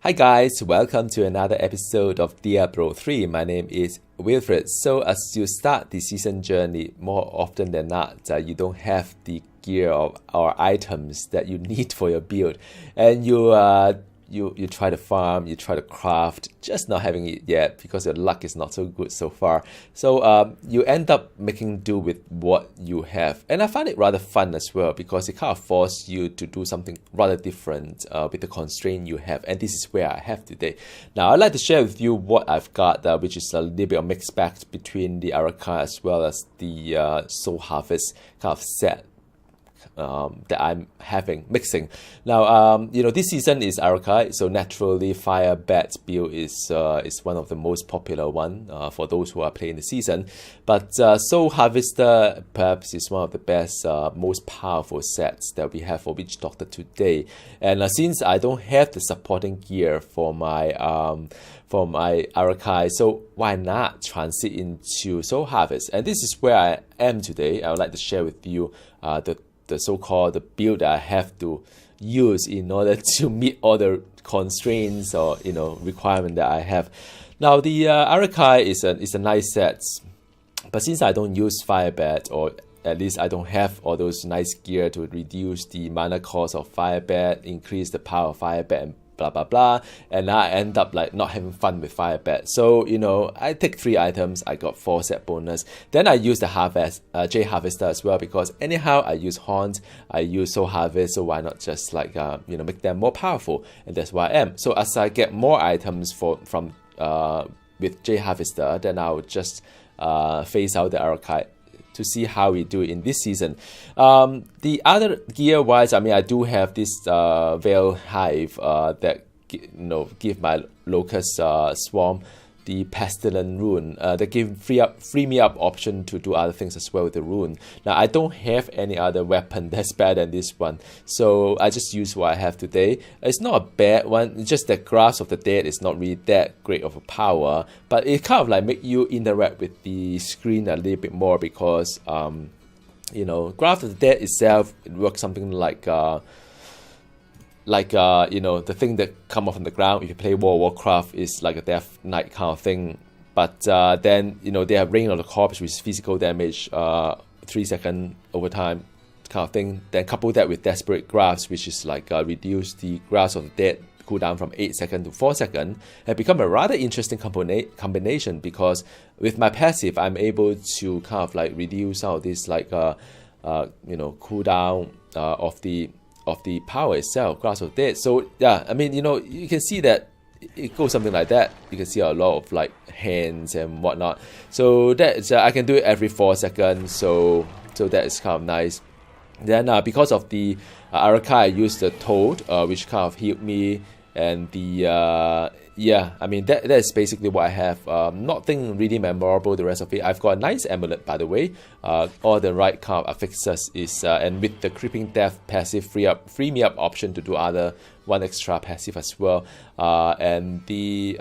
Hi guys, welcome to another episode of Diablo 3. My name is Wilfred. So as you start the season journey, more often than not, you don't have the gear or items that you need for your build. And you try to farm, you try to craft, just not having it yet because your luck is not so good so far. So you end up making do with what you have. And I find it rather fun as well because it kind of forces you to do something rather different with the constraint you have. And this is where I have today. Now I'd like to share with you what I've got, which is a little bit of mixed bag between the Arachyr as well as the Soul Harvest kind of set that I'm mixing. Now, this season is Arachyr, so naturally Firebat build is one of the most popular one for those who are playing the season. But Soul Harvester perhaps is one of the best, most powerful sets that we have for Witch Doctor today. And since I don't have the supporting gear for my Arachyr, so why not transit into Soul Harvest? And this is where I am today. I would like to share with you the so-called the build that I have to use in order to meet all the constraints or requirement that I have. Now the Arachyr is a nice set, but since I don't use Firebat, or at least I don't have all those nice gear to reduce the mana cost of Firebat, increase the power of Firebat, and blah blah blah, and I end up like not having fun with Firebat. So I take 3 items, I got 4 set bonus. Then I use the Jade Harvester as well, because anyhow I use Haunt, I use Soul Harvest, so why not just like make them more powerful? And that's why I am. So as I get more items from with Jade Harvester, then I will just phase out the Arachyr to see how we do in this season. The other gear wise, I do have this Veil Hive that give my Locust Swarm the Pestilent rune that free me up option to do other things as well with the rune. Now I don't have any other weapon that's better than this one, so I just use what I have today. It's not a bad one, it's just that Grasp of the Dead is not really that great of a power, but it kind of like make you interact with the screen a little bit more, because Grasp of the Dead itself, it works something like the thing that come off from the ground if you play World of Warcraft is like a Death Knight kind of thing. But then they have Rain on the Corpse, which is physical damage 3 seconds over time kind of thing. Then couple that with Desperate Grasp, which is like reduce the Grasp of the Dead cooldown from 8 seconds to 4 seconds, and become a rather interesting combination, because with my passive I'm able to kind of like reduce some of this like cooldown of the power itself, Grasp of Dead. So yeah, you can see that it goes something like that. You can see a lot of like hands and whatnot. So that's I can do it every 4 seconds. So that is kind of nice. Then because of the Arachyr, I used the Toad, which kind of healed me, and the that is basically what I have. Nothing really memorable, the rest of it. I've got a nice amulet, by the way. All the right kind of affixes is, and with the Creeping Death passive free me up option to do one extra passive as well. And the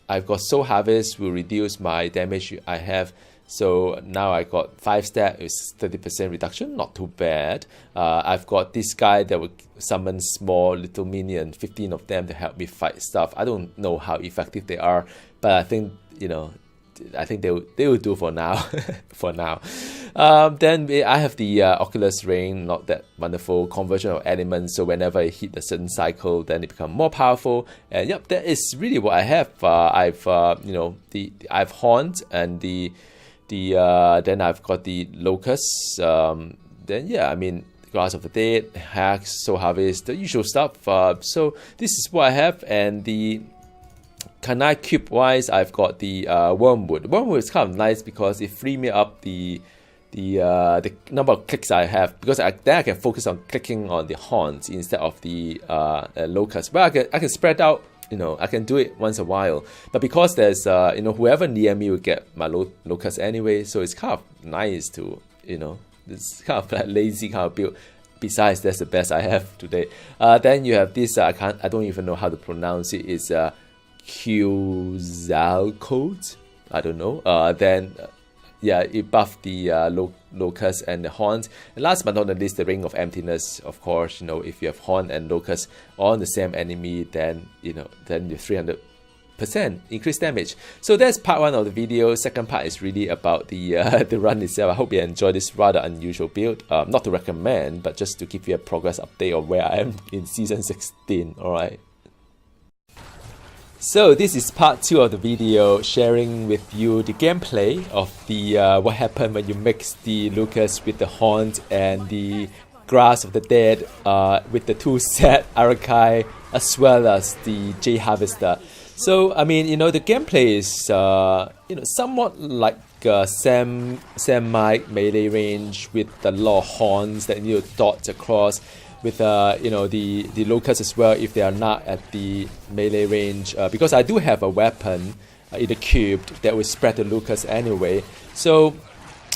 I've got Soul Harvest will reduce my damage I have. So now I got 5 stat, it's 30% reduction, not too bad. I've got this guy that will summon small little minion, 15 of them, to help me fight stuff. I don't know how effective they are, but I think they will do for now. for now. Then I have the Oculus Rain, not that wonderful conversion of elements. So whenever I hit a certain cycle, then it becomes more powerful. And yep, that is really what I have. I've Haunt and then I've got the Locust. Then yeah, Grasp of the Dead, Hacks, Soul Harvest, the usual stuff. So this is what I have. And the Kanai Cube wise, I've got the Wormwood. Wormwood is kind of nice because it free me up the number of clicks I have, because then I can focus on clicking on the Haunt instead of the Locust. But I can spread out. I can do it once a while, but because there's whoever near me will get my Locust anyway, so it's kind of nice to it's kind of like lazy kind of build. Besides, that's the best I have today. Then you have this, I don't even know how to pronounce it. It's Qzalcode, I don't know. Then yeah, it buffed the Locust and the Haunt. And last but not the least, the Ring of Emptiness. Of course, you know, if you have Haunt and Locust on the same enemy, then you know, then you 300% increased damage. So that's part one of the video. Second part is really about the the run itself. I hope you enjoy this rather unusual build. Not to recommend, but just to give you a progress update of where I am in season 16. All right. So this is part 2 of the video, sharing with you the gameplay of the what happened when you mix the Lucas with the Haunt and the Grass of the Dead with the 2 set Arachyr as well as the Jade Harvester. So I mean, you know, the gameplay is you know, somewhat like semi melee range with a lot of Haunts that you need to dodge across, with you know, the Locusts as well if they are not at the melee range, because I do have a weapon in the cube that will spread the Locusts anyway. So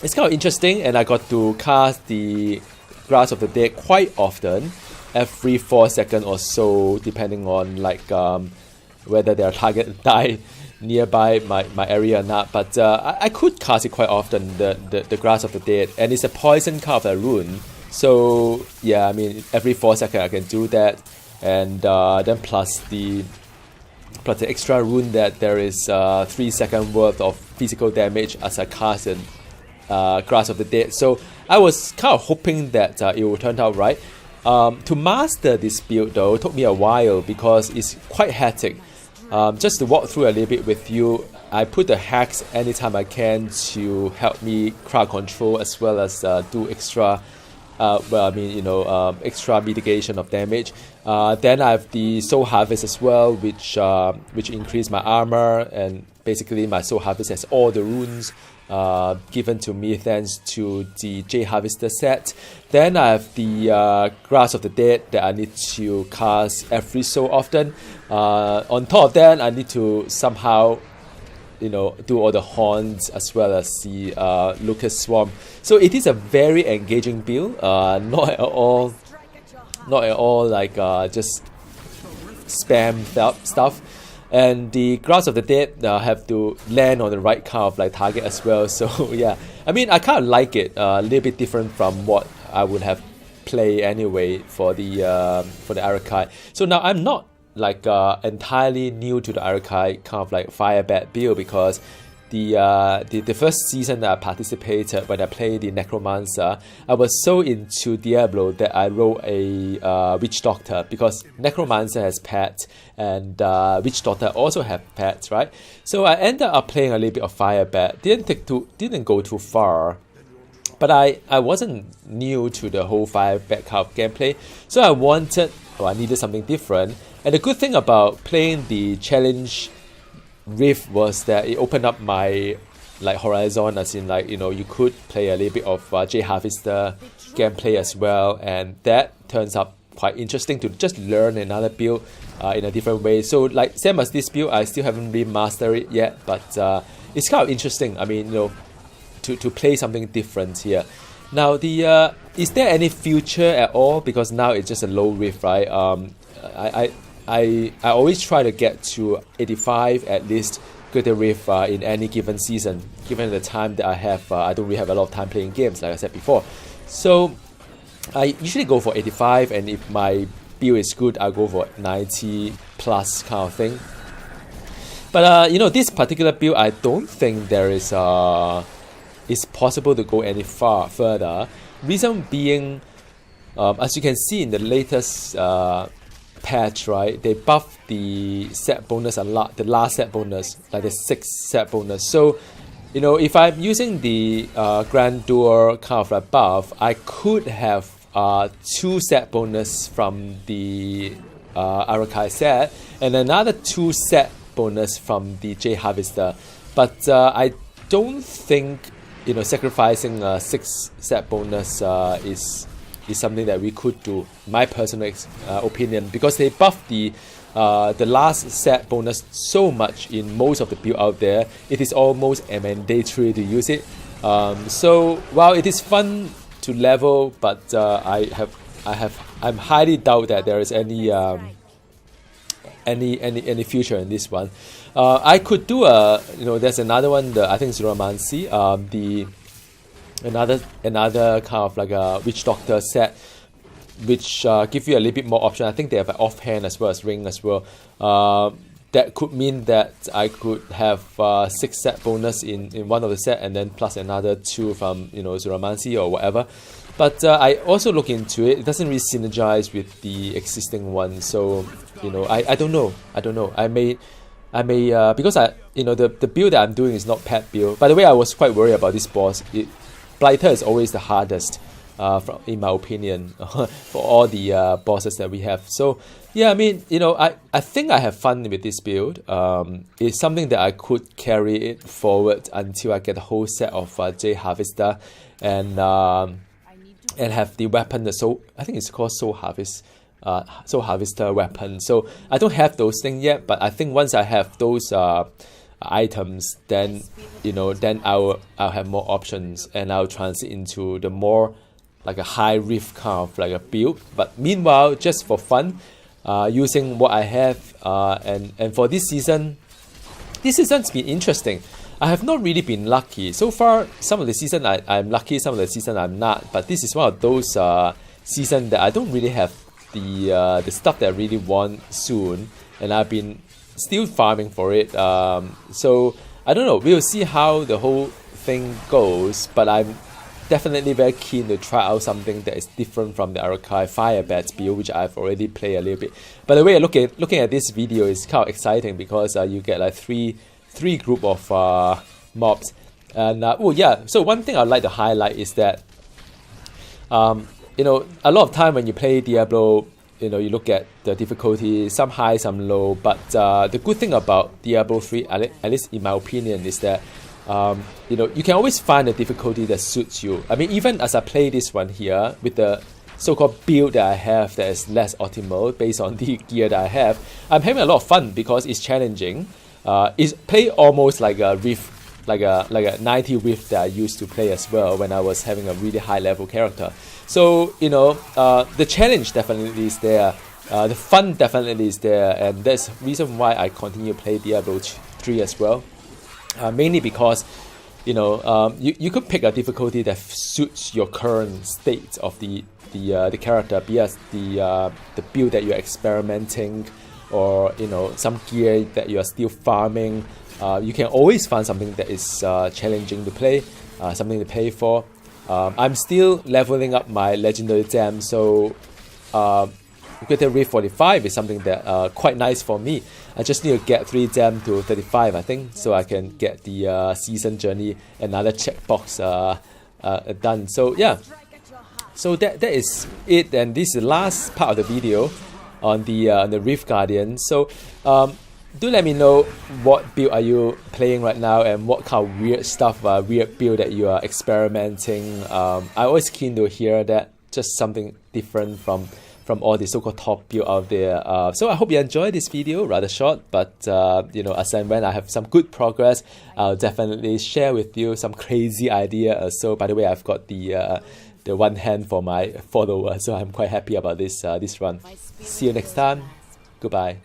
it's kind of interesting, and I got to cast the Grass of the Dead quite often, every 4 seconds or so, depending on like whether their target die nearby my area or not. But I could cast it quite often, the Grass of the Dead, and it's a poison kind of a rune. So yeah, I mean, every 4 seconds I can do that, and then plus the extra rune that there is 3 seconds worth of physical damage as I cast it, Grass of the Dead. So I was kind of hoping that it would turn out right. To master this build though, it took me a while because it's quite hectic. Just to walk through a little bit with you, I put the hacks anytime I can to help me crowd control as well as do extra well, I mean, you know, extra mitigation of damage. Then I have the Soul Harvest as well, which increase my armor, and basically my Soul Harvest has all the runes given to me thanks to the Jade Harvester set. Then I have the Grass of the Dead that I need to cast every so often. On top of that, I need to somehow, you know, do all the Haunts as well as the Lucas Swarm. So it is a very engaging build, not at all like just spam stuff. And the Grass of the Dead have to land on the right kind of like target as well. So yeah, I mean, I kind of like it, a little bit different from what I would have played anyway for the Arachyr. So now I'm not like entirely new to the Arachyr kind of like Firebat build, because the first season that I participated, when I played the Necromancer, I was so into Diablo that I wrote a Witch Doctor, because Necromancer has pets and Witch Doctor also have pets, right? So I ended up playing a little bit of Firebat. Didn't go too far, but I wasn't new to the whole Firebat kind of gameplay, so I needed something different. And the good thing about playing the challenge Rift was that it opened up my like horizon, as in like, you know, you could play a little bit of Jade Harvester gameplay as well, and that turns out quite interesting to just learn another build in a different way. So like same as this build, I still haven't really mastered it yet, but it's kind of interesting. I mean, you know, to play something different here. Now the is there any future at all? Because now it's just a low rift, right? I always try to get to 85 at least Greater Rift in any given season, given the time that I have. I don't really have a lot of time playing games, like I said before. So I usually go for 85, and if my build is good, I'll go for 90 plus kind of thing. But you know, this particular build, I don't think there is it's possible to go any further. Reason being, as you can see in the latest patch, right, they buffed the set bonus a lot, the last set bonus, like the 6th set bonus. So, you know, if I'm using the Grandeur kind of like buff, I could have 2 set bonus from the Arachyr set, and another 2 set bonus from the Jade Harvester. But I don't think, you know, sacrificing a 6 set bonus is something that we could do, my personal opinion, because they buffed the last set bonus so much in most of the build out there. It is almost mandatory to use it. So while it is fun to level, but I'm highly doubt that there is any any future in this one. I could do a, there's another one, I think it's Romancy, another kind of like a witch doctor set, which give you a little bit more option. I think they have an offhand as well as ring as well. That could mean that I could have 6 set bonus in one of the set, and then plus another 2 from Zeromancy or whatever. But I also look into it. It doesn't really synergize with the existing one, so I don't know. I may because the build that I'm doing is not pet build. By the way, I was quite worried about this boss. Blighter is always the hardest, in my opinion, for all the bosses that we have. So yeah, I mean, I think I have fun with this build. It's something that I could carry it forward until I get a whole set of Jade Harvester and have the weapon. I think it's called Soul Harvester weapon. So I don't have those things yet, but I think once I have those items, then then I'll have more options, and I'll transit into the more like a high rift kind of like a build. But meanwhile, just for fun, using what I have, and for this season's been interesting. I have not really been lucky so far. Some of the season I'm lucky, some of the season I'm not. But this is one of those season that I don't really have the stuff that I really want soon, and I've been still farming for it. So I don't know. We'll see how the whole thing goes. But I'm definitely very keen to try out something that is different from the Arachyr Firebat build, which I've already played a little bit. By the way, looking at this video is kind of exciting because you get like three group of mobs, and oh yeah. So one thing I'd like to highlight is that a lot of time when you play Diablo, you look at the difficulty, some high, some low. But the good thing about Diablo 3, at least in my opinion, is that you can always find a difficulty that suits you. I mean, even as I play this one here with the so-called build that I have that is less optimal based on the gear that I have, I'm having a lot of fun because it's challenging. It's play almost like a rift, like a 90 rift that I used to play as well when I was having a really high level character. So the challenge definitely is there, the fun definitely is there, and that's the reason why I continue to play Diablo 3 as well. Mainly because you could pick a difficulty that suits your current state of the character, be as the build that you're experimenting, or some gear that you are still farming. You can always find something that is challenging to play, something to pay for. I'm still leveling up my legendary gem, so Greater Rift 45 is something that quite nice for me. I just need to get 3 gem to 35, I think, so I can get the season journey, another checkbox done. So yeah, so that is it, and this is the last part of the video on the Rift Guardian. So do let me know what build are you playing right now, and what kind of weird stuff, weird build that you are experimenting. I'm always keen to hear that, just something different from all the so-called top build out there. So I hope you enjoyed this video, rather short, but as and when I have some good progress, I'll definitely share with you some crazy idea. So by the way, I've got the one hand for my follower, so I'm quite happy about this run. See you next time. Goodbye.